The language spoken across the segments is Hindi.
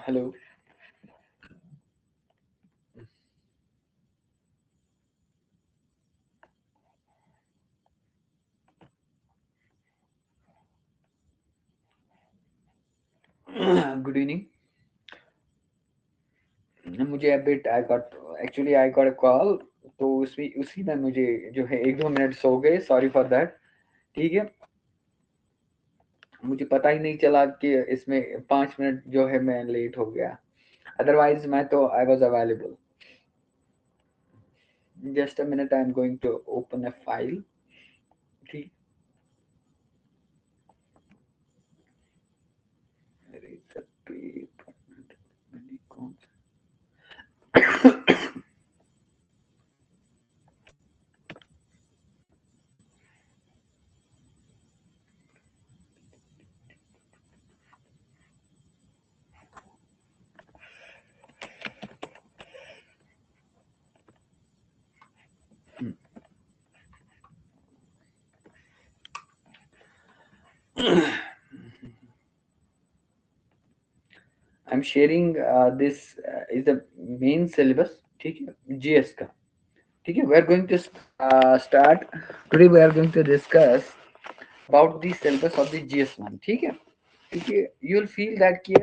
हेलो। Good evening. मुझे अभी आई गॉट अ कॉल, तो उसी उसी में मुझे जो है 1-2 मिनट सो गए, सॉरी फॉर दैट। ठीक है, मुझे पता ही नहीं चला कि इसमें 5 मिनट जो है मैं लेट हो गया, अदरवाइज मैं तो I was available. Just a minute, I am going to open a file. ठीक। अरे सब मैंने कौन I am sharing this is the main syllabus. ठीक है, जीएस का। ठीक है, we are going to start today. We are going to discuss about the syllabus of the GS1। ठीक है, क्योंकि you will feel that कि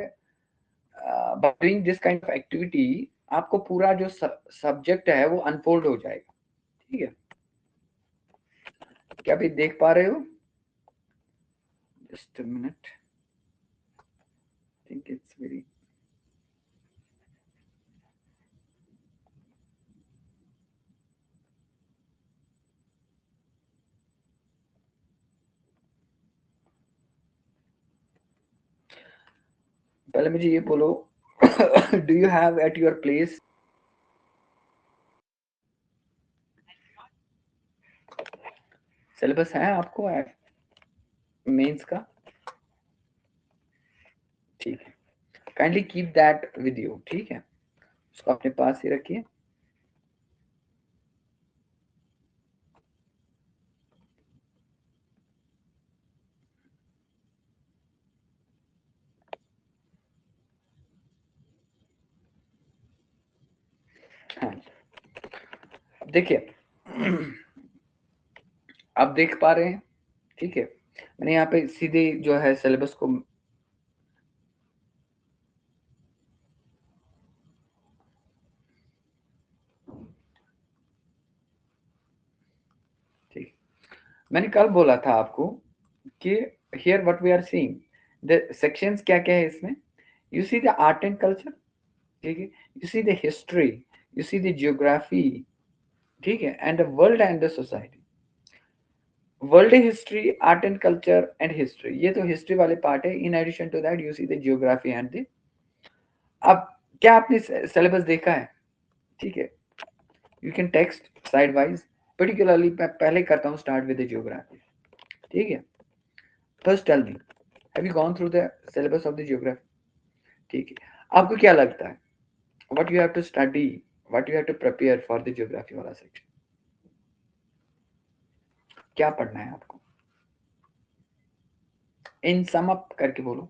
by doing this kind of activity आपको पूरा जो सब्जेक्ट है वो अनफोल्ड हो जाएगा। ठीक है, क्या आप ये देख पा रहे हो? Just a minute, think it's very. पहले मुझे ये बोलो, do you have at your place syllabus है आपको मेंस का? ठीक है, kindly keep that with you. ठीक है, उसको अपने पास ही रखिए। हाँ, देखिए, आप देख पा रहे हैं? ठीक है, मैंने यहाँ पे सीधे जो है सिलेबस को। ठीक, मैंने कल बोला था आपको कि here what we are seeing, the sections क्या क्या है इसमें। You see the art and culture. ठीक है, you see the history, you see the geography. ठीक है, and the world and the society. World history, art and culture and history, ये तो हिस्ट्री वाले पार्ट है। In addition to that you see the geography and the. अब क्या आपने सिलेबस देखा है? ठीक है, you can text side wise. Particularly मैं पहले करता हूँ स्टार्ट विद द जियोग्राफी। ठीक है, first tell me, have you gone through the syllabus of the geography? ठीक है, आपको क्या लगता है what you have to study, what you have to prepare for the geography वाला सेक्शन? क्या पढ़ना है आपको? इन सम अप करके बोलो।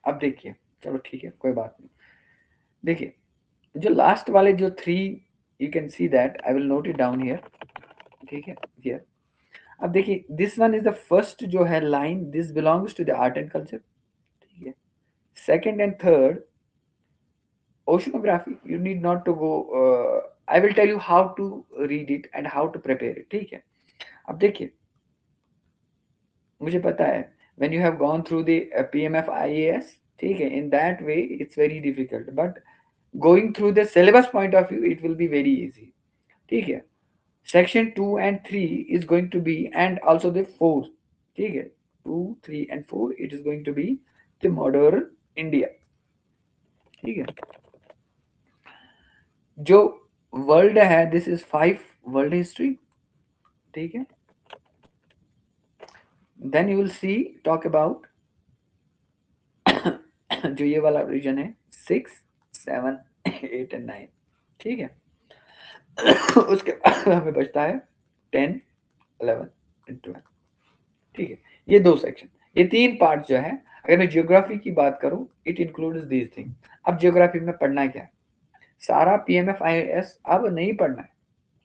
अब देखिए, चलो ठीक है, कोई बात नहीं। देखिए, जो लास्ट वाले जो three, you can see that, I will note it down here. ठीक है, हियर। अब देखिए, this one is the first जो है line, this belongs to the art and culture. ठीक है, second and third oceanography, you need not to go, I will tell you how to read it and how to prepare it। ठीक है, अब देखिए, मुझे पता है when you have gone through the PMF IAS, ठीक है, in that way it's very difficult, but going through the syllabus point of view it will be very easy। ठीक है, section 2 and 3 is going to be, and also the 4। ठीक है, 2 3 and 4 it is going to be the modern India। ठीक है, जो वर्ल्ड है, दिस इज 5 वर्ल्ड हिस्ट्री। ठीक है, then you will see talk about जो ये वाला रीजन है, 6 7 8 एंड 9। ठीक है, उसके बाद हमें बचता है 10, 11 एंड 12। ठीक है, ये दो सेक्शन, ये तीन पार्ट जो है। अगर मैं ज्योग्राफी की बात करूं, इट इंक्लूड्स दीज थिंग। अब ज्योग्राफी में पढ़ना क्या है? सारा पीएमएफआईएस अब नहीं पढ़ना है,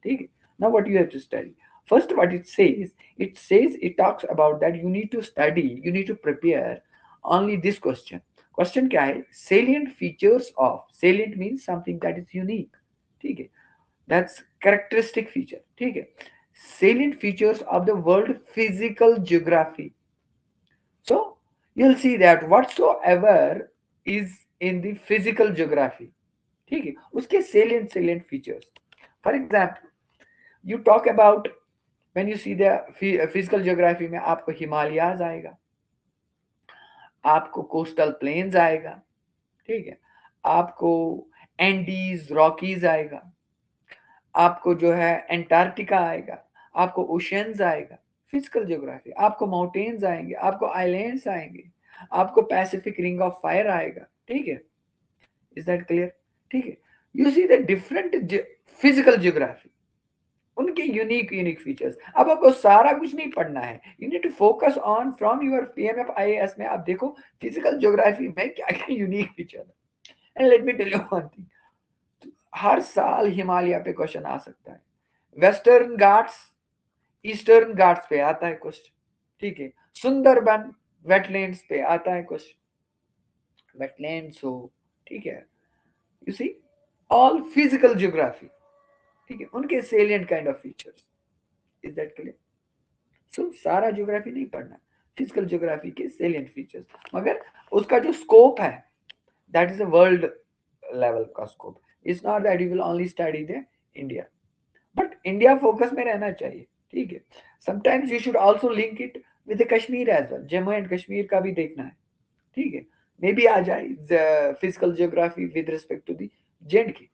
ठीक है? Now what you have to study, first what it says it talks about that you need to study, you need to prepare only this question. Question क्या है? Salient features of, salient means something that is unique, ठीक है, दैट्स कैरेक्टरिस्टिक फीचर, ठीक है, salient features of the world physical geography. So you'll see that whatsoever is in the physical geography, ठीक है, उसके salient features. For example, you talk about, when you see the physical geography में आपको हिमालयाज आएगा, आपको कोस्टल प्लेन्स आएगा, ठीक है, आपको एंडीज रॉकीज आएगा, आपको जो है एंटार्क्टिका आएगा, आपको ओशियंस आएगा, फिजिकल ज्योग्राफी, आपको माउंटेन्स आएंगे, आपको आइलैंड्स आएंगे, आपको पैसिफिक रिंग ऑफ फायर आएगा, ठीक है, इज दैट क्लियर? ठीक है, you see the different physical geography, उनके यूनिक फीचर्स। अब आपको सारा कुछ नहीं पढ़ना है, you need to focus on from your PMFIAS में। आप देखो फिजिकल ज्योग्राफी में क्या क्या यूनिक फीचर है। And let me tell you one thing, हर साल हिमालय पे क्वेश्चन आ सकता है, वेस्टर्न घाट्स ईस्टर्न घाट्स पे आता है क्वेश्चन, ठीक है, सुंदरबन वेटलैंड्स पे आता है क्वेश्चन, वेटलैंड्स हो, ठीक है, you see all physical geography, ठीक है, उनके salient kind of features, is that clear? So सारा ज्योग्राफी नहीं पढ़ना, फिजिकल ज्योग्राफी के सेलिएंट फीचर्स, मगर उसका जो स्कोप है that is a world level का scope, it's not that you will only study the India, but India focus में रहना चाहिए, ठीक है। Sometimes you should also link it with the Kashmir as well, Jammu and Kashmir का भी देखना है, ठीक है, मे बी आ जाए physical geography with respect to the जेंड की,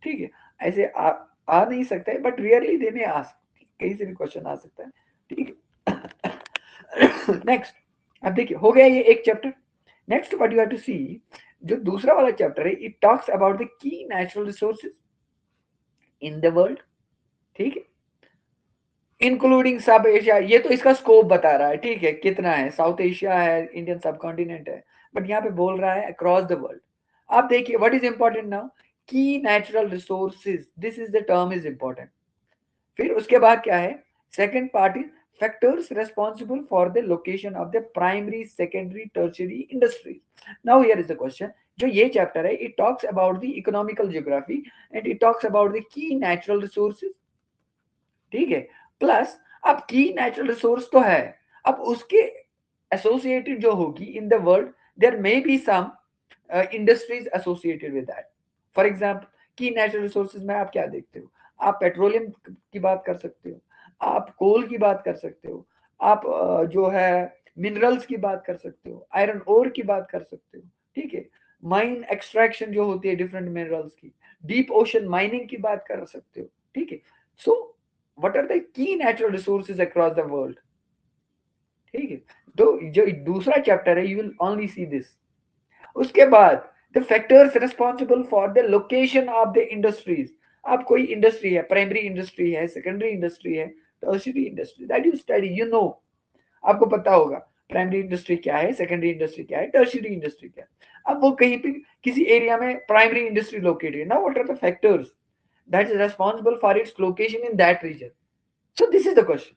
ठीक है, ऐसे आ नहीं सकता है, बट रियरली दे में आ सकती, कहीं से भी क्वेश्चन आ सकता है, ठीक है। नेक्स्ट, अब देखिए हो गया ये एक chapter. Next what you have to see, जो दूसरा वाला चैप्टर है, it talks about the key natural resources in the world, ठीक है, इंक्लूडिंग सब एशिया, ये तो इसका स्कोप बता रहा है, ठीक है, कितना है, साउथ एशिया है, इंडियन सब कॉन्टिनेंट है, बट यहाँ पे बोल रहा है अक्रॉस द वर्ल्ड। आप देखिए व्हाट इज इंपॉर्टेंट नाउ, की natural resources, this is the term is important. फिर उसके बाद क्या है, second part is factors responsible for the location of the primary secondary tertiary industries. Now here is the question, जो ये चैप्टर है it talks about the economical geography and it talks about the key natural resources, ठीक है, प्लस अब की नेचुरल रिसोर्स तो है, अब उसके एसोसिएटेड जो होगी in the world, there may be some industries associated with that. For example, की नेचुरल रिसोर्सेज में आप क्या देखते हो, आप पेट्रोलियम की बात कर सकते हो, आप कोल की बात कर सकते हो, आप जो है मिनरल्स की बात कर सकते हो, आयरन ओर की बात कर सकते हो, ठीक है, माइन एक्सट्रैक्शन जो होती है डिफरेंट मिनरल्स की, डीप ओशन माइनिंग की बात कर सकते हो, ठीक है। सो what are the key natural resources across the world, ठीक है, तो जो दूसरा चैप्टर है you will only see this. उसके बाद the factors responsible for the location of the industries. आप कोई इंडस्ट्री है, प्राइमरी इंडस्ट्री है, सेकेंडरी इंडस्ट्री है, tertiary industry, that you study, you know, आपको पता होगा प्राइमरी इंडस्ट्री क्या है, सेकेंडरी इंडस्ट्री क्या है, टर्शियरी इंडस्ट्री क्या है। अब वो कहीं पे किसी एरिया में प्राइमरी इंडस्ट्री लोकेटेड है ना, what are the factors that is responsible for its location in that region. So this is the question.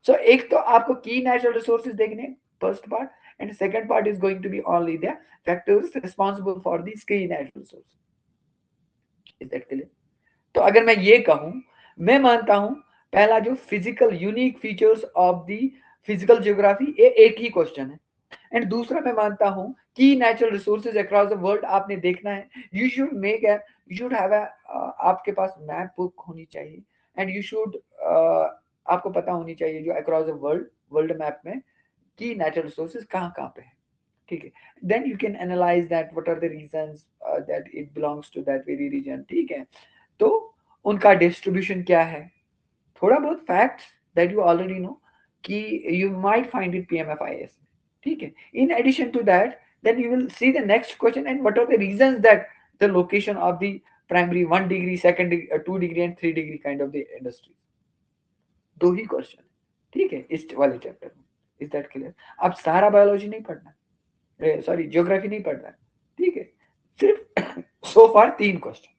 So एक तो आपको की नेचुरल रिसोर्सेज देखने, first part, and second part is going to be only the factors responsible for this key natural resources, is that clear? तो अगर मैं ये कहूं, मैं मानता हूं पहला जो physical unique features of the physical geography, ये एक ही क्वेश्चन है, एंड दूसरा मैं मानता हूं कि natural resources across the world आपने देखना है, you should make a, you should have a, आपके पास मैप बुक होनी चाहिए, एंड यू शुड आपको पता होनी चाहिए जो across the world, world map में की नेचुरल रिसोर्सेज कहाँ कहाँ पे है, ठीक है, then you can analyse that what are the reasons that it belongs to that very region, ठीक है, तो उनका डिस्ट्रीब्यूशन क्या है, थोड़ा बहुत facts that you already know कि you might find it PMFIAS, ठीक है। In addition to that, then you will see the next question, and what are the reasons that the location of the primary 1 degree, second degree, 2 degree and 3 degree kind of the industry. दो ही क्वेश्चन, ठीक है, इस वाले चैप्टर में। Is that clear? अब सारा बायोलॉजी नहीं पढ़ना, सॉरी ज्योग्राफी नहीं पढ़ना, ठीक है, सिर्फ सो फार 3 क्वेश्चन।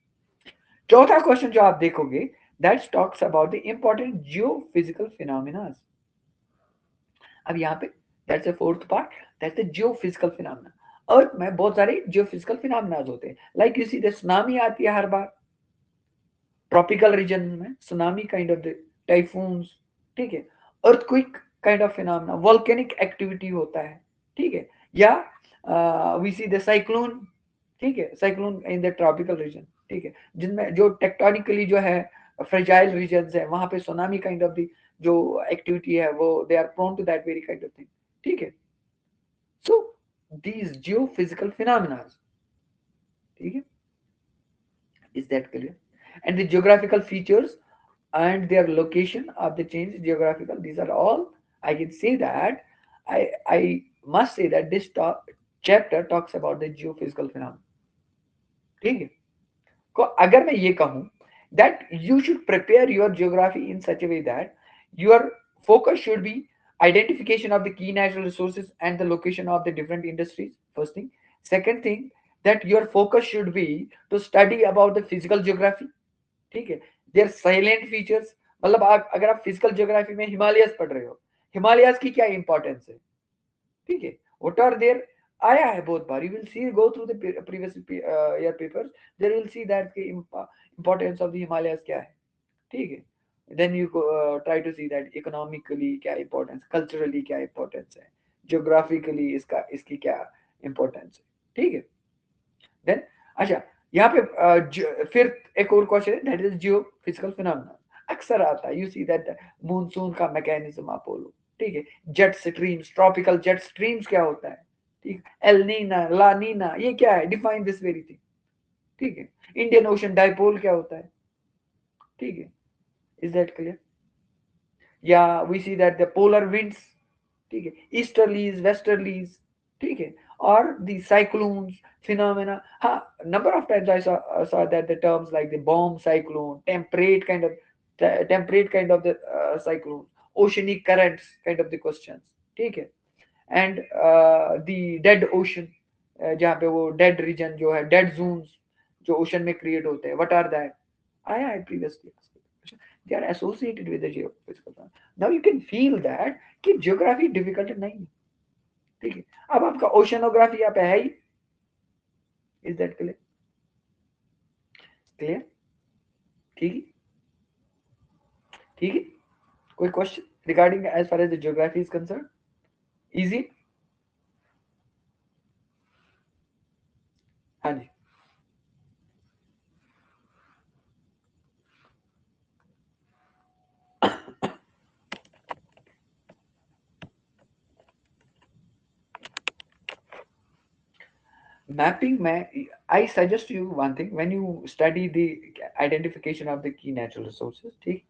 चौथा क्वेश्चन जो आप देखोगे, that talks about the important geophysical phenomena. अब यहाँ पे that's the fourth part, that's the geophysical phenomena. Earth में बहुत सारे जियोफिजिकल फिनोमिना होते हैं, like you see the tsunami आती है हर बार ट्रॉपिकल रीजन में, tsunami kind of the typhoons, ठीक है, earthquake kind of phenomena, volcanic activity होता है, ठीक है, या वी सी द साइक्लोन, ठीक है, cyclone in the tropical region, ठीक है, जिनमें जो टेक्टोनिकली जो है फ्रेजाइल रीजन है, वहां पे सुनामी काइंड ऑफ द जो एक्टिविटी है वो they are prone to that very kind of thing, ठीक है। So these geophysical phenomena, ठीक है, is that clear? And the geographical features and their location of the change geographical, these are all I can say that I must say that this chapter talks about the geophysical phenomena, ठीक है। तो अगर मैं ये कहूं that you should prepare your geography in such a way that your focus should be identification of the key natural resources and the location of the different industries, first thing. Second thing, that your focus should be to study about the physical geography, ठीक है, देयर साइलेंट फीचर्स, मतलब आप अगर आप फिजिकल ज्योग्राफी में हिमालयस पढ़ रहे हो, हिमालयस की क्या इंपॉर्टेंस है, ठीक है, व्हाट आर देयर, आया है बहुत बार, you will see go through the previous year papers, there will see that की इंपॉर्टेंस ऑफ द हिमालयस क्या है, ठीक है, then you try to see that economically क्या इंपॉर्टेंस, कल्चरली क्या इंपॉर्टेंस है, ज्योग्राफिकली इसका इसकी क्या इंपॉर्टेंस है, ठीक है। देन अच्छा, यहाँ पे फिर एक और क्वेश्चन है, that is Jio physical phenomena, अक्सर आता है, यू सी दैट मूनसून का मैकेनिज्म आप बोलो, ठीक है, jet streams, tropical jet streams क्या होता है, ठीक, एल नीना, ला नीना, ये क्या है, डिफाइन दिस वेरी थिंग, ठीक है, इंडियन ओशन डाइपोल क्या होता है, ठीक है, इज दैट क्लियर? या we see that the polar winds, ठीक है, ईस्टर्लीज वेस्टर्लीज, ठीक है, और द साइक्लोन्स phenomena, हाँ, number of times I saw that the terms like the bomb cyclone, temperate kind of the cyclone, oceanic currents kind of the questions, ठीक है, and the dead ocean, जहाँ पे वो dead region जो है, dead zones जो ocean में create होते हैं, what are that, आया है previously, they are associated with the geophysical. Now you can feel that कि geography difficult नहीं है, ठीक है, अब आपका ओशनोग्राफी यहाँ पे है ही, इज दैट क्लियर? क्लियर, ठीक है, ठीक है, कोई question regarding as far as the geography is concern? Easy, हाँ जी। मैपिंग में I suggest you one thing, when you study the identification of the key natural resources, ठीक,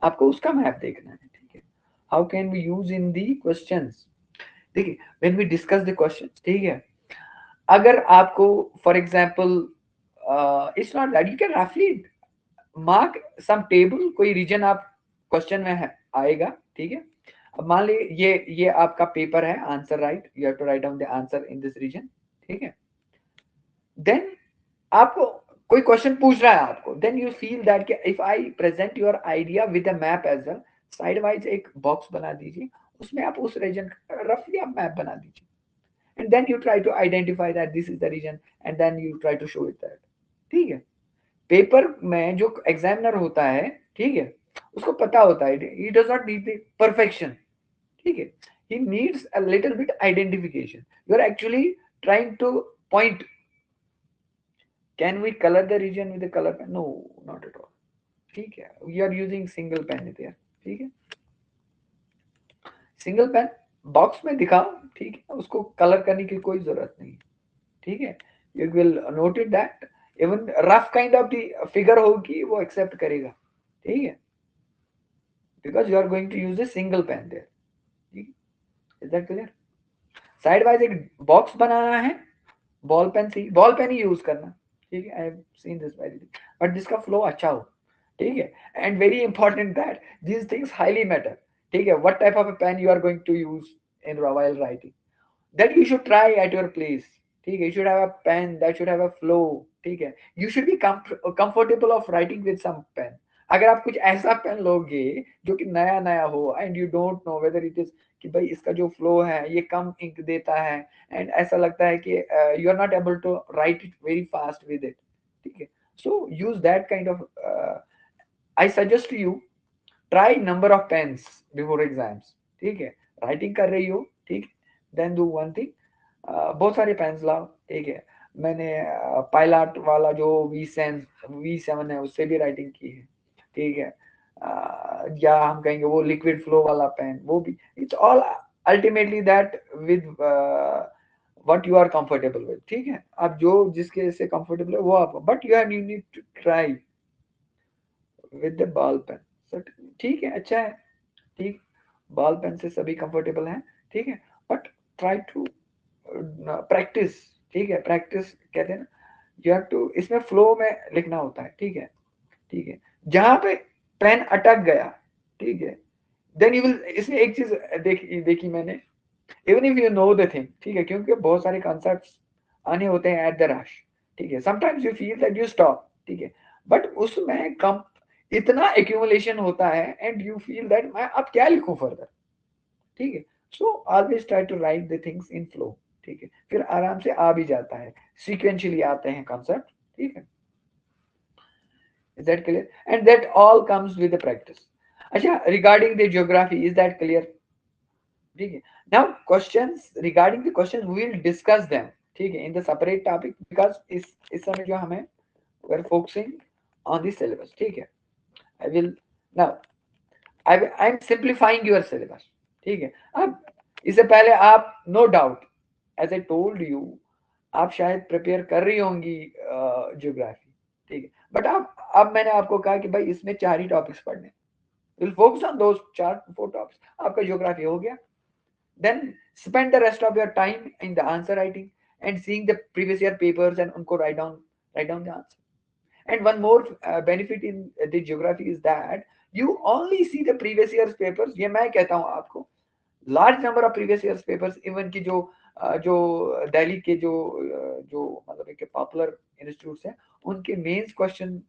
आपको उसका मैप देखना है, ठीक है, how can we use in the questions, देखिए, when we discuss the questions, ठीक है, अगर आपको for example it's not that you can रफली मार्क सम टेबल, कोई रीजन आप क्वेश्चन में है आएगा, ठीक है, अब मान ली ये आपका पेपर है, answer right, you have to write down the answer in this region, ठीक है, देन आपको कोई क्वेश्चन पूछ रहा है आपको, देन यू फील दैट कि if I present your idea with a map as well, side wise एक बॉक्स बना दीजिए, उसमें आप उस रीजन रफली आप मैप बना दीजिए, and then you try to identify that this is the region, and then you try to show it that, ठीक है, पेपर में जो एग्जामिनर होता है, ठीक है, उसको पता होता है, he does not need the perfection, ठीक है, he needs a little bit identification, you are actually trying to point, can we color the region with a color pen, no, not at all, ठीक है, we are using single pen there, ठीक है, सिंगल पेन बॉक्स में दिखाओ, ठीक है, उसको कलर करने की कोई जरूरत नहीं, ठीक है, you will noted that even rough kind of the figure होगी वो एक्सेप्ट करेगा, ठीक है, because you are going to use a single pen there, ठीक है, is that clear? Side wise एक बॉक्स बनाना है, बॉल पेन से, बॉल पेन ही यूज करना, ठीक है, I have seen this very, but जिसका फ्लो अच्छा हो, ठीक है, and very important that these things highly matter, ठीक है, what type of a pen you are going to use in while writing, that you should try at your place, ठीक है, you should have a pen that should have a flow, ठीक है, you should be comfortable of writing with some pen. अगर आप कुछ ऐसा पेन लोगे जो कि नया नया हो and you don't know whether it is कि भाई इसका जो फ्लो है ये कम इंक देता है एंड ऐसा लगता है कि you are not able to write it very fast with it, ठीक है, so use that kind of, I suggest you try number of pens before exams, ठीक है, राइटिंग कर रही हो, ठीक, देन डू वन थिंग, बहुत सारे पेन्स लाओ, ठीक है, मैंने पायलट वाला जो V7 है उससे भी राइटिंग की है, ठीक है, या हम कहेंगे वो लिक्विड फ्लो वाला पेन, वो भी, it's all ultimately that with what you are comfortable with, ठीक है, आप जो जिसके से कंफर्टेबल है वो आप, but you need to try with the ball pen, so ठीक है, अच्छा है, ठीक, बॉल पेन से सभी कंफर्टेबल हैं, ठीक है, बट ट्राई टू प्रैक्टिस, ठीक है, प्रैक्टिस कहते हैं ना, यू हैव टू, इसमें फ्लो में लिखना होता है, ठीक है, ठीक है, जहां पे पेन अटक गया, ठीक है, देन यू विल, इसमें एक चीज देखी देखी मैंने, even if you know the thing, ठीक है, क्योंकि बहुत सारे कॉन्सेप्ट्स आने होते हैं एट द रश, ठीक है, sometimes you feel that you stop, ठीक है, बट उसमें कम इतना एक्यूमुलेशन होता है एंड यू फील दैट मैं अब क्या लिखूं फर्दर, ठीक है, so always try to write the things in flow, ठीक है, फिर आराम से आ भी जाता है, सीक्वेंशियली आते हैं कॉन्सेप्ट, ठीक है, is that clear, and that all comes with the practice. अच्छा, regarding the geography, is that clear, ठीक है, now questions, regarding the questions we will discuss them, ठीक है, in the separate topic, because इस समय जो हमें we are focusing on the syllabus, ठीक है, I will now, I am simplifying your syllabus, ठीक है, अब इससे पहले आप no doubt, as I told you, आप शायद प्रिपेयर कर रही होंगी ज्योग्राफी, ठीक है, बट आप, अब मैंने आपको कहा कि भाई इसमें 4 ही टॉपिक्स पढ़ने, will focus on those 4-4 topics, आपका ज्योग्राफी हो गया, then spend the rest of your time in the answer writing and seeing the previous year papers and unko write down the answer. And one more benefit in the geography is that you only see the previous year's papers, ये मैं कहता हूँ आपको, large number of previous years papers, even की जो दिल्ली के जो मतलब एक पॉपुलर इंस्टीट्यूट्स हैं उनके मेंस क्वेश्चन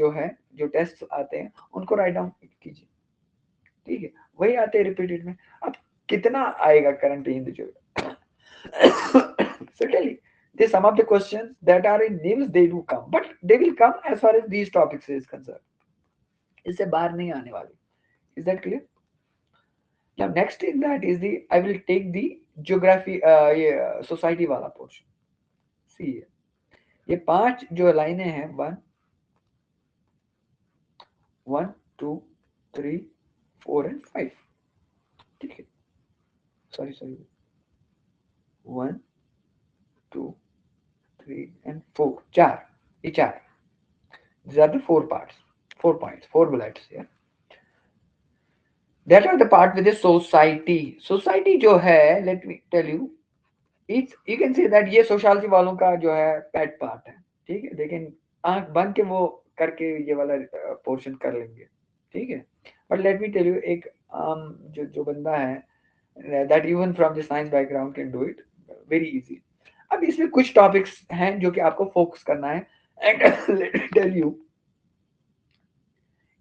जो है, जो टेस्ट आते हैं उनको राइट डाउन कीजिए, ठीक है, वही आते हैं रिपीटेड में, अब कितना आएगा current in the certainly the some of the questions that are in names they do come, but they will come as far as these topics is concerned, इससे बाहर नहीं आने वाले, is that clear? Now next is that is the, I will take the geography ये सोसाइटी वाला पोर्शन, सी ये 5 जो लाइनें हैं, 1 1 2 3 4 एंड 5, ठीक है, सॉरी 1 2 3 एंड 4, चार, ये चार, these are the 4 parts, 4 points, 4 bullets here, that are the part with the society जो है, let me tell you, it's, you can say that ये सोशल वालों का जो है पेट पार्ट है, ठीक है, लेकिन आंख बंद के वो करके ये वाला पोर्शन कर लेंगे, ठीक है, but let me tell you, एक जो बंदा है that even from the science background can do it very easy. अब इसमें कुछ टॉपिक्स हैं जो कि आपको फोकस करना है, and let me tell you,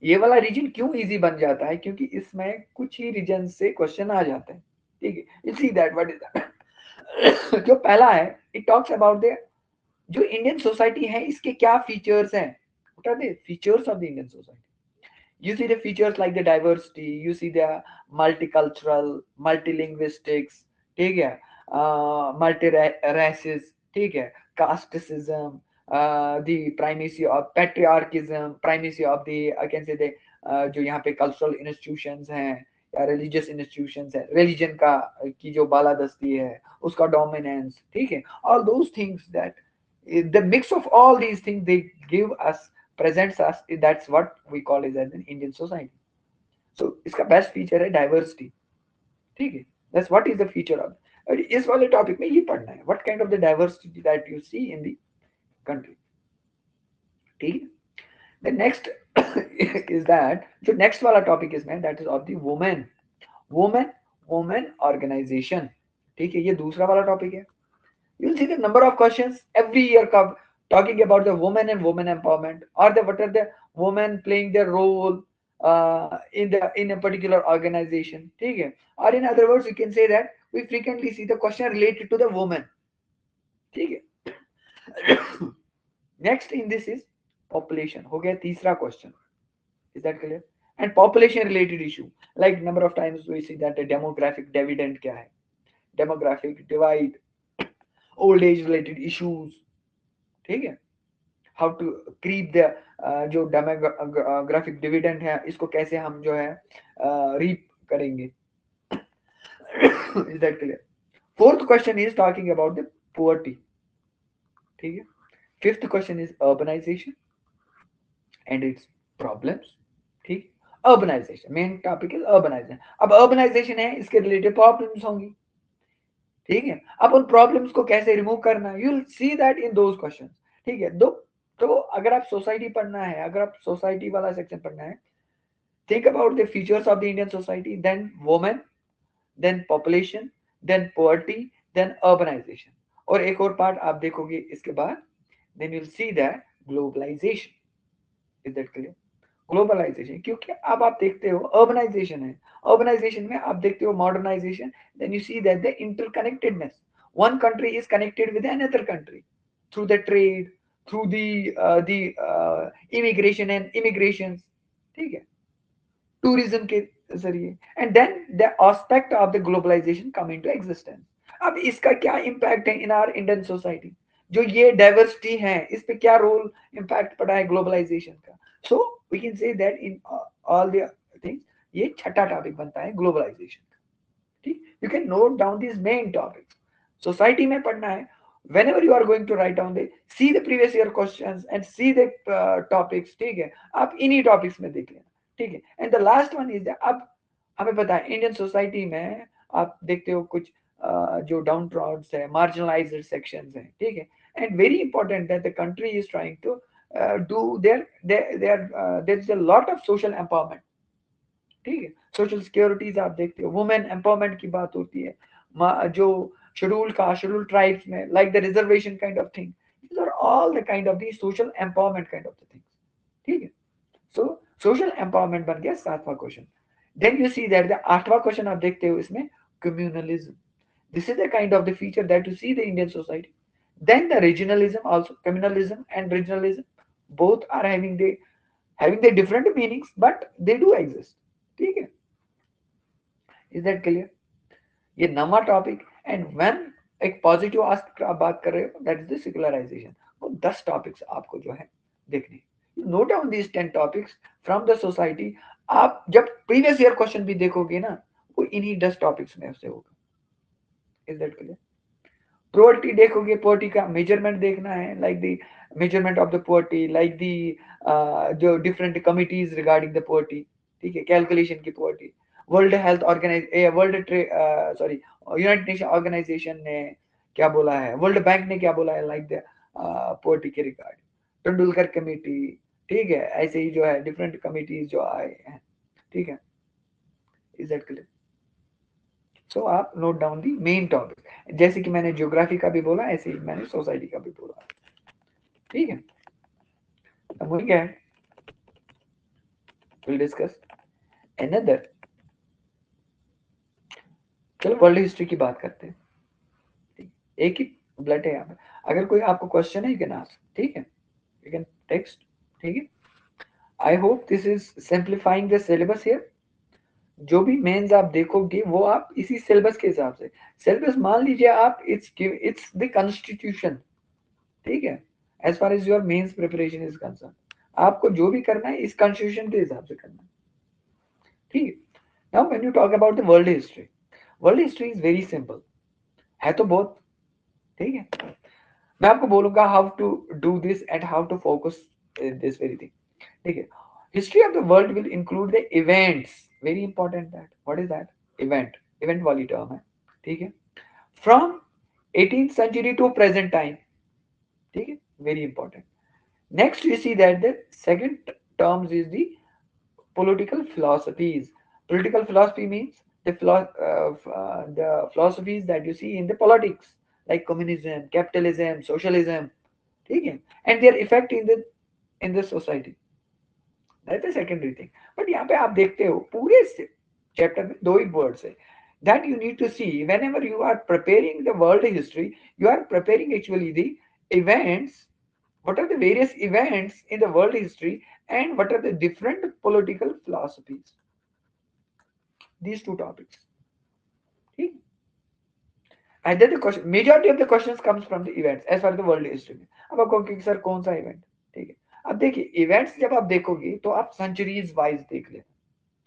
ये वाला रीजन क्यों इजी बन जाता है, क्योंकि इसमें कुछ ही रीजन से क्वेश्चन आ जाते हैं, ठीक है, you see that what is that. जो पहला है, इट टॉक्स अबाउट द, जो इंडियन सोसाइटी है इसके क्या फीचर्स हैं, what are the features of the Indian society, you see the features like the diversity, you see the multicultural, multilinguistics, ठीक है, multi races, ठीक है, casteism, the primacy of patriarchism, primacy of the, I can say the जो यहाँ पे cultural institutions हैं या religious institutions है, religion का की जो बालादस्ती है उसका dominance, ठीक है, all those things, that the mix of all these things they give us, presents us, that's what we call is as an Indian society. So इसका best feature है diversity, ठीक है, that's what is the feature of, और इस वाले टॉपिक में ये पढ़ना है, what kind of the diversity that you see in the country, ठीक है। द नेक्स्ट इज दैट, जो नेक्स्ट वाला टॉपिक इसमें, that is of the women, women women organization. ठीक है, ये दूसरा वाला टॉपिक है। You'll see the number of questions every year talking about the women and women empowerment, or the what are the women playing their role in a particular organization. ठीक है, or in other words, you can say that we frequently see the question related to the woman. ठीक है। Next in this is population, हो गया तीसरा question. Is that clear? And population related issue, like number of times we see that the demographic dividend क्या है, demographic divide, old age related issues. ठीक है, हाउ टू क्रीप द जो डेमोग्राफिक डिविडेंड है, इसको कैसे हम जो है रीप करेंगे। Is that clear? Fourth question is talking about the poverty. ठीक है, fifth question is urbanization and its problems. ठीक, urbanization main topic is urbanization. अब अर्बनाइजेशन है, इसके रिलेटेड प्रॉब्लम्स होंगी। ठीक है, अब उन प्रॉब्लम्स को कैसे रिमूव करना है, you will see that in those question. ठीक है, दो तो अगर आप सोसाइटी पढ़ना है, अगर आप सोसाइटी वाला सेक्शन पढ़ना है, think about the features of the Indian society, then women, then population, then poverty, then urbanization, और एक और पार्ट आप देखोगे इसके बाद, then you'll see that globalization. Is that clear? Globalization, क्योंकि अब आप देखते हो अर्बनाइजेशन है, अर्बनाइजेशन में आप देखते हो modernization, then you see that the interconnectedness, one country is connected with another country through the trade, through the immigration and immigration. ठीक है, टूरिज्म के जरिए, and then the aspect of the globalization come into existence. अब इसका क्या इम्पैक्ट है इन आवर इंडियन सोसाइटी, जो ये डाइवर्सिटी है, इस पे क्या रोल इम्पैक्ट पड़ा है ग्लोबलाइजेशन का। So we can say that in all the things, ये छठा टॉपिक बनता है ग्लोबलाइजेशन का। ठीक, you can note down this main topics, society में पढ़ना है। whenever you are going to write down the, see the previous year questions and see the topics। ठीक है, आप इन्हीं टॉपिक्स में देख लेना। ठीक है, and the last one is, अब हमें पता है इंडियन सोसाइटी में आप देखते हो कुछ जो डाउन ट्रॉड्स है, मार्जिनलाइज्ड सेक्शंस हैं। ठीक है, and very important that the country is trying to do there is a lot of social empowerment. ठीक है, सोशल सिक्योरिटीज आप देखते हो, वुमेन एम्पावरमेंट की बात होती है, जो शेड्यूल कास्ट, शेड्यूल ट्राइब्स में, like the reservation kind of thing, these are all the kind of the social empowerment kind of the things। ठीक है, सो सोशल एम्पावरमेंट बन गया सातवां question. Then you see that the आठवां क्वेश्चन आप देखते हो इसमें communalism, this is the kind of the feature that you see the Indian society. Then the regionalism also, communalism and regionalism both are having the different meanings but they do exist। ठीक है, इज दैट क्लियर? ये नवा टॉपिक, एंड व्हेन एक पॉजिटिव आस्पेक्ट का आप बात कर रहे हो, दैट इज द सेकुलराइजेशन। वो 10 टॉपिक्स आपको जो है देखने, note down these 10 topics from the society. आप जब प्रीवियस ईयर क्वेश्चन भी देखोगे ना, वो इन्हीं 10 टॉपिक्स में से होगा। Is that clear? पोवर्टी देखोगे, पोवर्टी का मेजरमेंट देखना है, like the measurement of the poverty, like the जो different committees regarding the poverty. ठीक है, कैलकुलेशन की poverty, world health organize world sorry united nation organization ने क्या बोला है, वर्ल्ड बैंक ने क्या बोला है, लाइक द पोवर्टी के रिगार्ड, तेंदुलकर कमेटी। ठीक है, ऐसे ही जो है डिफरेंट कमिटीज जो आए हैं। ठीक है, इज दैट क्लियर? सो आप note down the main topic, जैसे कि मैंने ज्योग्राफी का भी बोला, ऐसे ही मैंने सोसाइटी का भी बोला। ठीक है, अब वही क्या है, विल डिस्कस अनदर। चलो वर्ल्ड हिस्ट्री की बात करते हैं। ठीक, एक ही ब्लड है यहाँ पे, अगर कोई आपको क्वेश्चन है यू कैन आस्क। ठीक है, यू कैन टेक्स्ट। ठीक है, I hope this is simplifying the syllabus here. जो भी मेंस आप देखोगे वो आप इसी सिलेबस के हिसाब से, सिलेबस मान लीजिए आप, इट्स द कॉन्स्टिट्यूशन। ठीक है, as far as your mains preparation is concern, आपको जो भी करना है इस कॉन्स्टिट्यूशन के हिसाब से करना है। ठीक है, now when you talk about the world history, world history is very simple है तो बहुत। ठीक है, मैं आपको बोलूंगा how to do this and how to focus this very thing. ठीक है, history of the world will include the events, very important that, what is that, event, event वाली टर्म है। ठीक है, from 18th century to present time. ठीक है, very important. Next, you see that the second terms is the political philosophies. Political philosophy means the philosophies that you see in the politics, like communism, capitalism, socialism, ठीक है, and their effect in the society. That's the secondary thing. But यहाँ पे आप देखते हो पूरे चैप्टर में दो ही वर्ड्स है that you need to see whenever you are preparing the world history. You are preparing actually the events, what are the various events in the world history, and what are the different political philosophies. These two topics. ठीक, either the question, majority of the questions comes from the events as far as the world history में. अब आप कहोगे कि सर कौन सा इवेंट, ठीक है, अब देखिए इवेंट्स जब आप देखोगे तो आप सेंचुरीज वाइज देख लेना,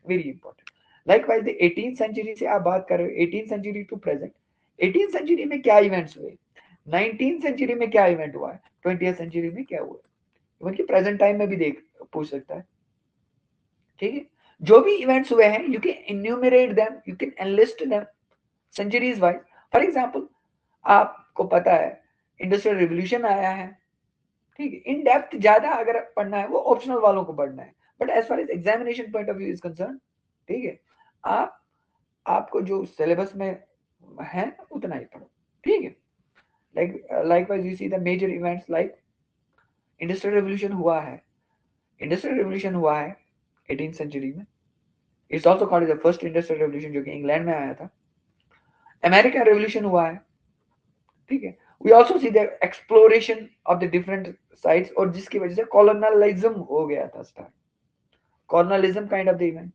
very important. Likewise the 18th century से आप बात कर रहे हो, 18th century to present, 18th century में क्या इवेंट्स हुए, 19th सेंचुरी में क्या इवेंट हुआ है, 20th सेंचुरी में क्या हुआ, इवन की प्रेजेंट टाइम में भी देख पूछ सकता है. ठीक है, जो भी इवेंट्स हुए हैं you can enumerate them, you can enlist them centuries wise. For example, आपको पता है इंडस्ट्रियल रिवॉल्यूशन आया है, ठीक है, इन डेप्थ ज्यादा अगर पढ़ना है वो ऑप्शनल वालों को पढ़ना है, but as far as examination point of view is concern, ठीक है, आप आपको जो सिलेबस में है उतना ही पढ़ो. ठीक है, likewise you see the major events like industrial revolution हुआ है, इंडस्ट्रियल रेवोल्यूशन हुआ है 18th सेंचुरी में. It's also called the first industrial revolution जो कि इंग्लैंड में आया था. अमेरिकन रेवोल्यूशन हुआ है, ठीक है. We also see the exploration of the different sites, और जिसकी वजह से कॉलोनलिज्म हो गया था start, colonialism kind of the event.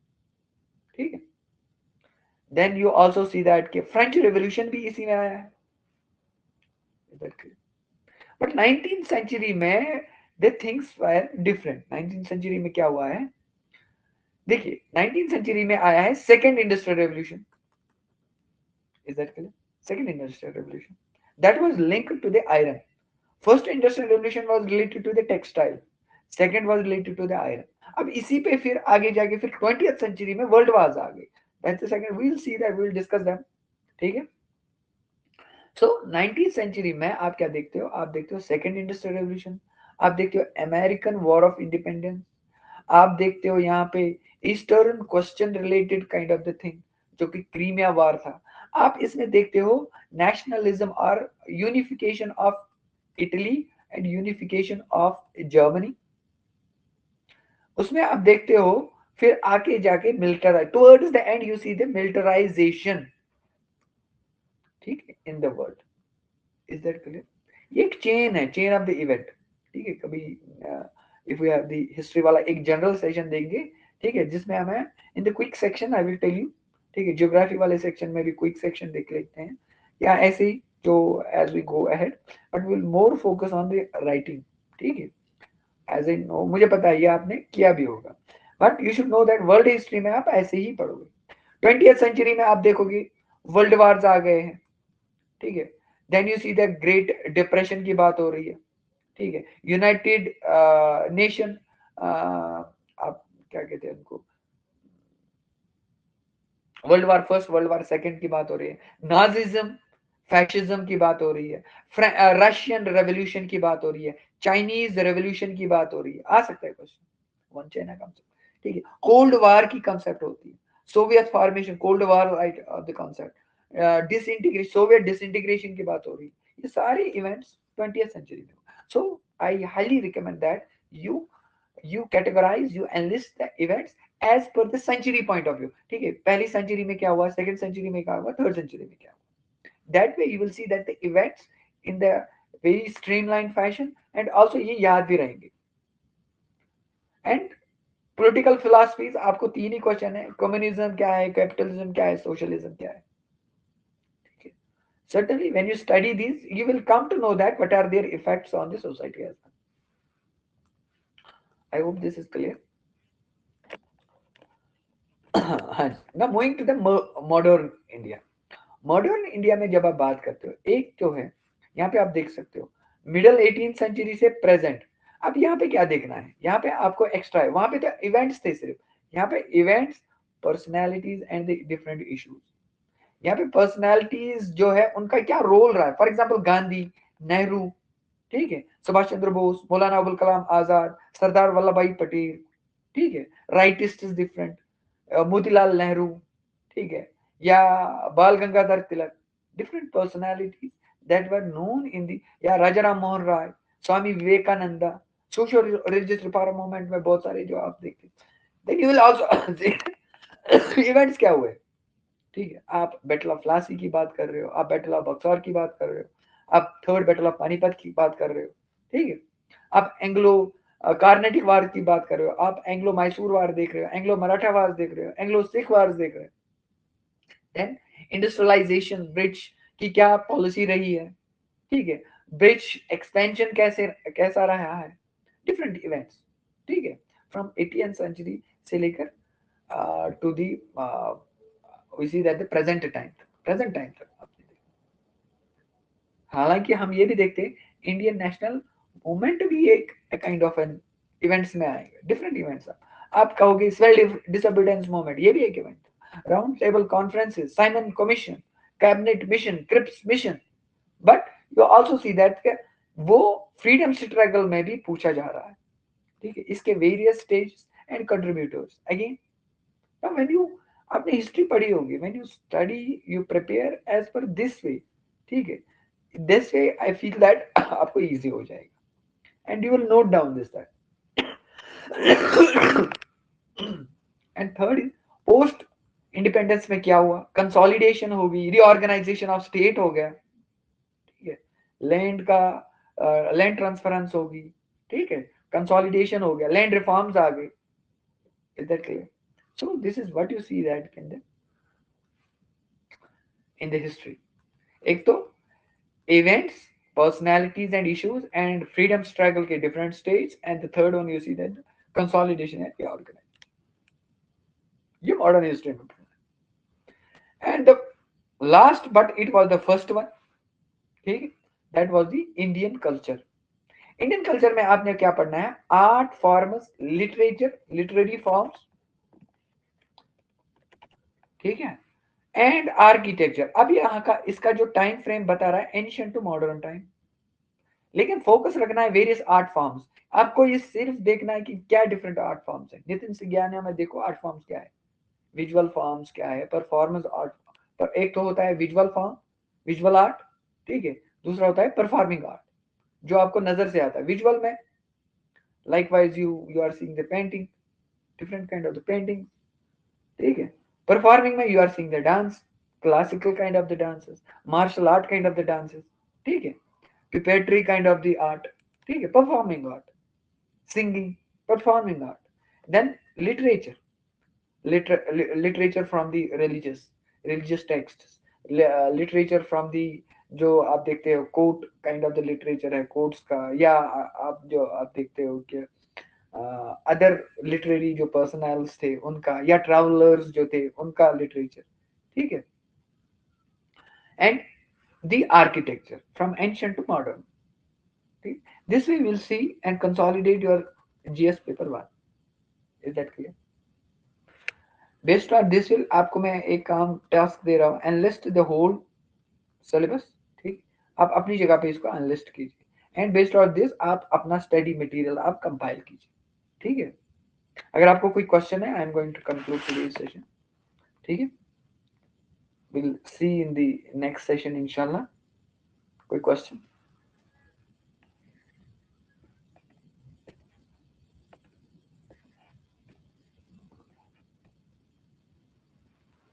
ठीक है, then you also see that कि फ्रेंच रेवोल्यूशन भी इसी में आया है. बट 19th सेंचुरी में the things were different. 19th century में क्या हुआ है, देखिए 19th सेंचुरी में आया है second industrial revolution. Is that clear? Second industrial revolution that was linked to the iron. First industrial revolution was related to the textile, second was related to the iron. अब इसी पे फिर आगे जाके फिर 20th सेंचुरी में वर्ल्ड वार्स आ गए. That's the second, we will see that, we will discuss them. ठीक है, सो 19th सेंचुरी में आप क्या देखते हो, आप देखते हो सेकेंड इंडस्ट्रियल रेवोल्यूशन, आप देखते हो अमेरिकन वॉर ऑफ इंडिपेंडेंस, आप देखते हो यहाँ पे eastern question related kind of the thing जो कि क्रीमिया वार था. आप इसमें देखते हो नेशनलिज्म और unification of Italy and unification of Germany. उसमें आप देखते हो फिर आके जाके militarise, towards the end you see the militarisation, ठीक है, in the world. Is that clear? ये एक चेन है, चेन ऑफ द इवेंट. ठीक है, कभी if we have the history वाला एक जनरल सेशन देंगे, ठीक है, जिसमें हमें in the quick section I will tell you. ठीक है, ज्योग्राफी वाले सेक्शन में भी क्विक सेक्शन देख लेते हैं या ऐसे ही जो as we go ahead, but will more focus on the writing. ठीक है, एज ए नो, मुझे पता है ये आपने किया भी होगा, but you should know that world history में आप ऐसे ही पढ़ोगे. 20th सेंचुरी में आप देखोगे वर्ल्ड वार्स आ गए हैं. ठीक है, then you see that great depression की बात हो रही है. ठीक है, यूनाइटेड नेशन, आप क्या कहते हैं उनको, world war first, world war second की बात हो रही है, नाजिज्म, फैशिज्म की बात हो रही है, रशियन रेवोल्यूशन की बात हो रही है, चाइनीज रेवोल्यूशन की बात हो रही है. आ सकता है क्वेश्चन, वन चाइना कॉन्सेप्ट. ठीक है, कोल्ड वार की कंसेप्ट होती है, Soviet formation, cold war, right, the concept, disintegration, Soviet disintegration की बात हो रही है. ये सारे इवेंट्स 20th सेंचुरी में. So I highly recommend that you categorize, you enlist the events as per the century point of view. ठीक है, पहली सेंचुरी में क्या हुआ, सेकंड सेंचुरी में क्या हुआ, थर्ड सेंचुरी में क्या हुआ. that way you will see that the events in the very streamlined fashion, and also ये याद भी रहेंगे. and political philosophies आपको तीन ही क्वेश्चन है, कम्युनिज्म क्या है, कैपिटलिज्म क्या है, सोशलिज्म क्या है. ठीक है, certainly when you study these you will come to know that what are their effects on the society as well. I hope this is clear. हाँ, now moving to the modern India. Modern India में जब आप बात करते हो, एक जो है यहाँ पे आप देख सकते हो मिडल 18th सेंचुरी से प्रेजेंट. अब यहाँ पे क्या देखना है, यहाँ पे आपको एक्स्ट्रा है, वहां पे तो इवेंट्स थे सिर्फ, यहाँ पे events, personalities and the different issues. यहाँ पे पर्सनैलिटीज जो है उनका क्या रोल रहा है, फॉर एग्जाम्पल गांधी, नेहरू, ठीक है, सुभाष चंद्र बोस, मौलाना अबुल कलाम आजाद, सरदार वल्लभ भाई पटेल, ठीक है, rightist is different, Motilal Nehru, ठीक है, या Bal Gangadhar Tilak, different personalities that were known in the, या Raja Ram Mohan Roy, Swami Vivekananda, social religious reform movement में बहुत सारे जो आप देखते, then you will also events क्या हुए, ठीक है, आप बैटल ऑफ प्लासी की बात कर रहे हो, आप बैटल ऑफ बक्सर की बात कर रहे हो, आप थर्ड बैटल ऑफ पानीपत की बात कर रहे हो, ठीक है, आप एंग्लो कार्नेटिक वार की बात कर रहे हो, आप एंग्लो मैसूर वार देख रहे हो, एंग्लो मराठा वार देख रहे हो, एंग्लो सिख वार देख रहे हो, देन इंडस्ट्रियलाइजेशन ब्रिटिश की क्या पॉलिसी रही है, ठीक है, ब्रिटिश एक्सपेंशन कैसे कैसा रहा है, डिफरेंट इवेंट्स, ठीक है, फ्रॉम 18th सेंचुरी से लेकर to the we see that the present time तक आपने देखा। हालांकि हम ये भी देखते हैं इंडियन नेशनल मूवमेंट भी एक काइंड ऑफ एन इवेंट्स में आएगा, डिफरेंट इवेंट्स, आप कहोगे स्वेल डिसोबीडियंस मूवमेंट, ये भी एक event, round table conferences, Simon commission, cabinet mission, Cripps mission, but you also see that वो फ्रीडम स्ट्रगल में भी पूछा जा रहा है, ठीक है, इसके various stage and contributors again. Now, when you आपने हिस्ट्री पढ़ी होगी, when you study you prepare as per this way, ठीक है, this way I feel that आपको easy हो जाएगा and you will note down this that and third is post independence में क्या हुआ, कंसोलिडेशन होगी, रीऑर्गेनाइजेशन ऑफ स्टेट हो गया, ठीक है, लैंड का लैंड ट्रांसफरेंस होगी, ठीक है, कंसोलिडेशन हो गया, लैंड रिफॉर्म्स आ गए, is that clear? So this is what you see that in the history. एक तो events, personalities and issues and freedom struggle के different states, and the third one you see that consolidation and reorganization. ये modern history में and the last but it was the first one, ठीक है, that was the Indian culture. Indian culture में आपने क्या पढ़ना है, art forms, literature, literary forms, ठीक है, एंड आर्किटेक्चर। अब यहाँ का इसका जो टाइम फ्रेम बता रहा है एंशिएंट टू मॉडर्न टाइम, लेकिन फोकस रखना है वेरियस आर्ट फॉर्म्स। आपको ये सिर्फ देखना है कि क्या डिफरेंट आर्ट फॉर्म्स है। नितिन सिज्ञानिया में देखो आर्ट फॉर्म्स क्या है, विजुअल फॉर्म्स क्या है, परफॉर्मेंस आर्ट। पर एक तो होता है विजुअल फॉर्म, विजुअल आर्ट, ठीक है, दूसरा होता है परफॉर्मिंग आर्ट, जो आपको नजर से आता है। विजुअल में likewise you are seeing the painting, different kind of the painting, ठीक है। परफॉर्मिंग में you are seeing the dance, classical kind of the dances, martial art kind of the dances, ठीक है, preparatory kind of the art, ठीक है, performing art, singing, performing art, then literature, literature from the religious texts, literature from the जो आप देखते हो court kind of the literature है, कोर्ट्स का, या आप जो आप देखते हो कि अदर लिटरेरी जो पर्सनल्स थे उनका, या ट्रैवलर्स जो थे उनका लिटरेचर, ठीक है, and the architecture from ancient to modern. Okay? This way we'll see and consolidate your GS paper 1. Is that clear? Based on this will आपको मैं एक काम टास्क दे रहा हूँ, एनलिस्ट द होल सिलेबस, ठीक, आप अपनी जगह पे इसको एनलिस्ट कीजिए एंड बेस्ड ऑन दिस आप अपना स्टडी मटेरियल आप कंपाइल कीजिए, ठीक है। अगर आपको कोई क्वेश्चन है, I am going to conclude today's session, ठीक है, will see in the next session इंशाल्लाह। कोई क्वेश्चन?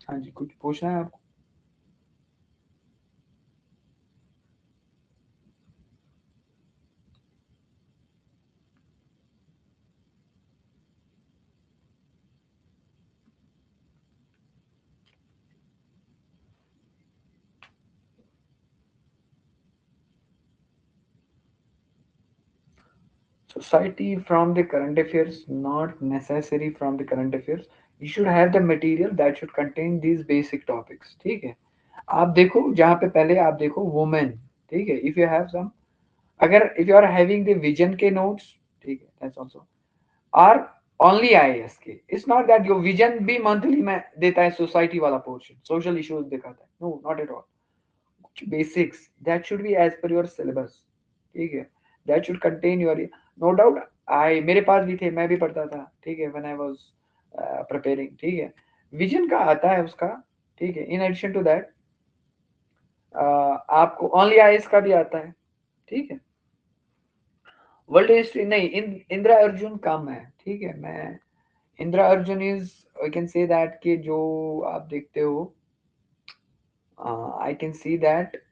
हाँ जी, कुछ पूछना है आपको? Society from the current affairs, not necessary from the current affairs. You should have the material that should contain these basic topics, ठीक है। आप देखो जहाँ पे पहले आप देखो वुमेन, ठीक है, इफ यू हैव सम, अगर if you are having the vision के नोट्स, ठीक है, that's also are only IAS के। It's not that your vision भी मंथली में देता है सोसाइटी वाला पोर्शन, सोशल इश्यूज दिखाता है, no not at all. Basics that should be as per your syllabus, ठीक है। That should contain your, no doubt I, मेरे पास भी थे, मैं भी पढ़ता था, ठीक है, व्हेन आई वाज प्रिपेयरिंग, ठीक है, विजन का आता है उसका, ठीक है, इन एडिशन टू दैट आपको ओनली आईएएस का भी आता है, ठीक है, वर्ल्ड हिस्ट्री नहीं, इंदिरा अर्जुन कम है, ठीक है, मैं Indira Arjun is, I can say that कि जो आप देखते हो, आई कैन सी दैट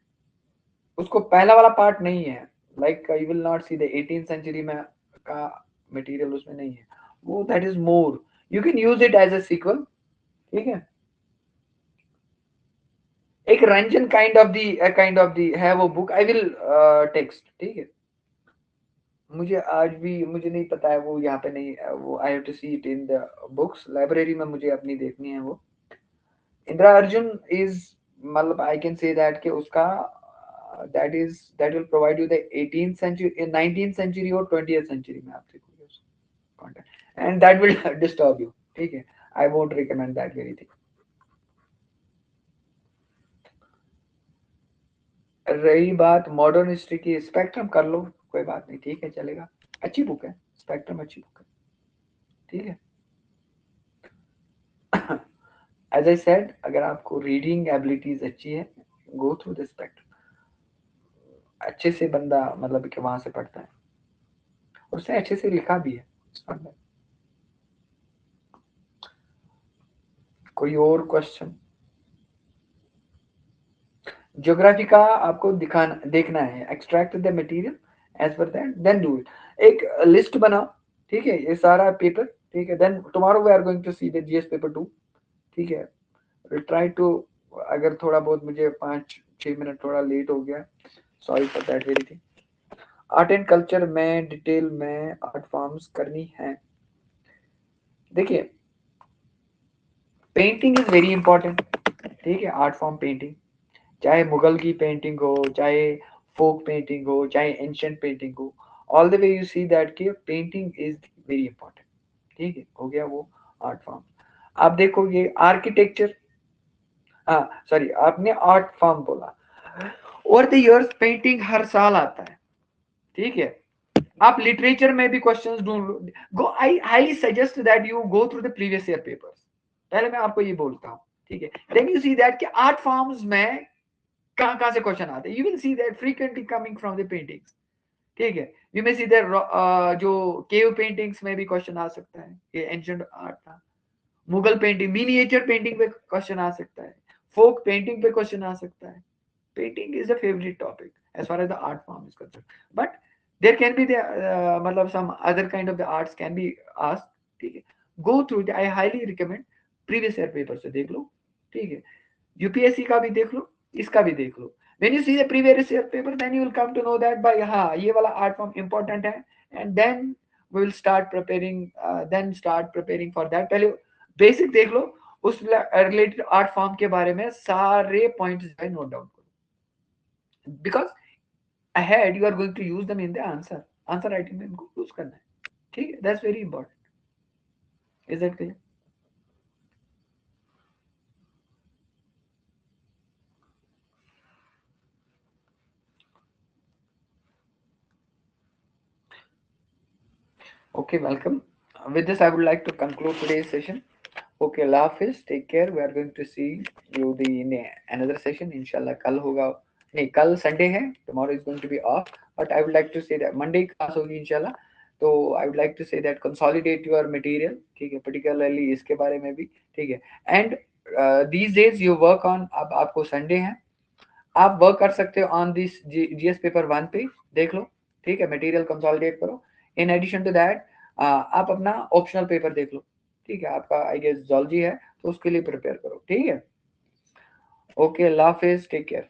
उसको पहला वाला पार्ट नहीं है, like you will not see the 18th century में का मटेरियल उसमें नहीं है, वो that is more, you can use it as a sequel, ठीक है, एक रंजन काइंड ऑफ दी है वो बुक, आई विल टेक्स्ट, ठीक है, मुझे आज भी मुझे नहीं पता है वो यहाँ पे नहीं, वो I have to see it in the books library में, मुझे अपनी देखनी है वो, इंदिरा अर्जुन इज, मतलब आई कैन से दैट कि उसका that will provide you the 18th century, 19th century और 20th सेंचुरी में आप देखोगे उसको content, and that will disturb you, ठीक है, I won't recommend that very thing. रही बात मॉडर्न हिस्ट्री की, स्पेक्ट्रम कर लो, कोई बात नहीं, ठीक है, चलेगा, अच्छी बुक है, स्पेक्ट्रम अच्छी बुक है, ठीक है। एज आई सेड, अगर आपको रीडिंग एबिलिटीज अच्छी है, गो थ्रू द स्पेक्ट्रम, अच्छे से बंदा मतलब कि वहां से पढ़ता है, और उसने अच्छे से लिखा भी है, कोई और क्वेश्चन? ज्योग्राफी का आपको दिखाना देखना है, extract the material as per that, then do it, एक लिस्ट बनाओ, ठीक है, ये सारा पेपर, ठीक है, then tomorrow we are going to see the GS paper 2, ठीक है, ट्राई टू, अगर थोड़ा बहुत मुझे 5-6 मिनट थोड़ा लेट हो गया, sorry for that very thing. Art and culture में डिटेल में आर्ट फॉर्म्स करनी है, देखिए पेंटिंग इज वेरी इंपॉर्टेंट, ठीक है, आर्ट फॉर्म पेंटिंग, चाहे मुगल की पेंटिंग हो, चाहे फोक पेंटिंग हो, चाहे एंशियंट पेंटिंग हो, all the way you see that कि पेंटिंग इज वेरी इंपॉर्टेंट, ठीक है, हो गया वो आर्ट फॉर्म। आप देखोगे आर्किटेक्चर, हाँ सॉरी आपने आर्ट फॉर्म बोला, ओवर द इयर्स पेंटिंग हर साल आता है, ठीक है, आप लिटरेचर में भी क्वेश्चंस ढूंढ, go, I highly suggest that you go through the previous year papers, पहले मैं आपको ये बोलता हूँ, ठीक है, देन यू सी दैट कि आर्ट फॉर्म्स में कहाँ कहाँ से क्वेश्चन आते हैं, you will see that frequently coming from the paintings, ठीक है, यू मे सी दैट जो केव पेंटिंग्स में भी क्वेश्चन आ सकता है, ये एंशिएंट आर्ट था, मुगल पेंटिंग, मिनिएचर पेंटिंग पे क्वेश्चन आ सकता है, फोक पेंटिंग पे क्वेश्चन आ सकता है, painting is a favorite topic as far as the art form is concerned, but there can be the मतलब some other kind of the arts can be asked, ठीक है, go through it, I highly recommend previous year paper से देख लो, ठीक है, यूपीएससी का भी देख लो, इसका भी देख लो, when you see the previous year paper then you will come to know that by हाँ ये वाला art form important है, and then we will start preparing, then start preparing for that, पहले बेसिक देख लो, उस रिलेटेड आर्ट फॉर्म के बारे में सारे पॉइंट्स जो है नोट डाउन करो, because ahead you are going to use them in the answer writing में इनको यूज करना है, ठीक है, that's very important, is that clear? Okay, welcome. With this, I would like to conclude today's session. Okay, Allah Hafiz. Take care. We are going to see you in another session. Inshallah, कल होगा नहीं, कल Sunday है. Tomorrow is going to be off. But I would like to say that Monday class होगी inshallah. तो I would like to say that consolidate your material. ठीक है, particularly इसके बारे में भी ठीक है. And these days you work on, अब आपको Sunday है, आप वर्क कर सकते हो ऑन दिस जीएस पेपर 1 पे, देख लो, ठीक है, मटेरियल कंसोलिडेट करो, इन एडिशन टू दैट आप अपना ऑप्शनल पेपर देख लो, ठीक है, आपका आई गेस जूलॉजी है तो उसके लिए प्रिपेयर करो, ठीक है, ओके, अल्लाह हाफिज, टेक केयर।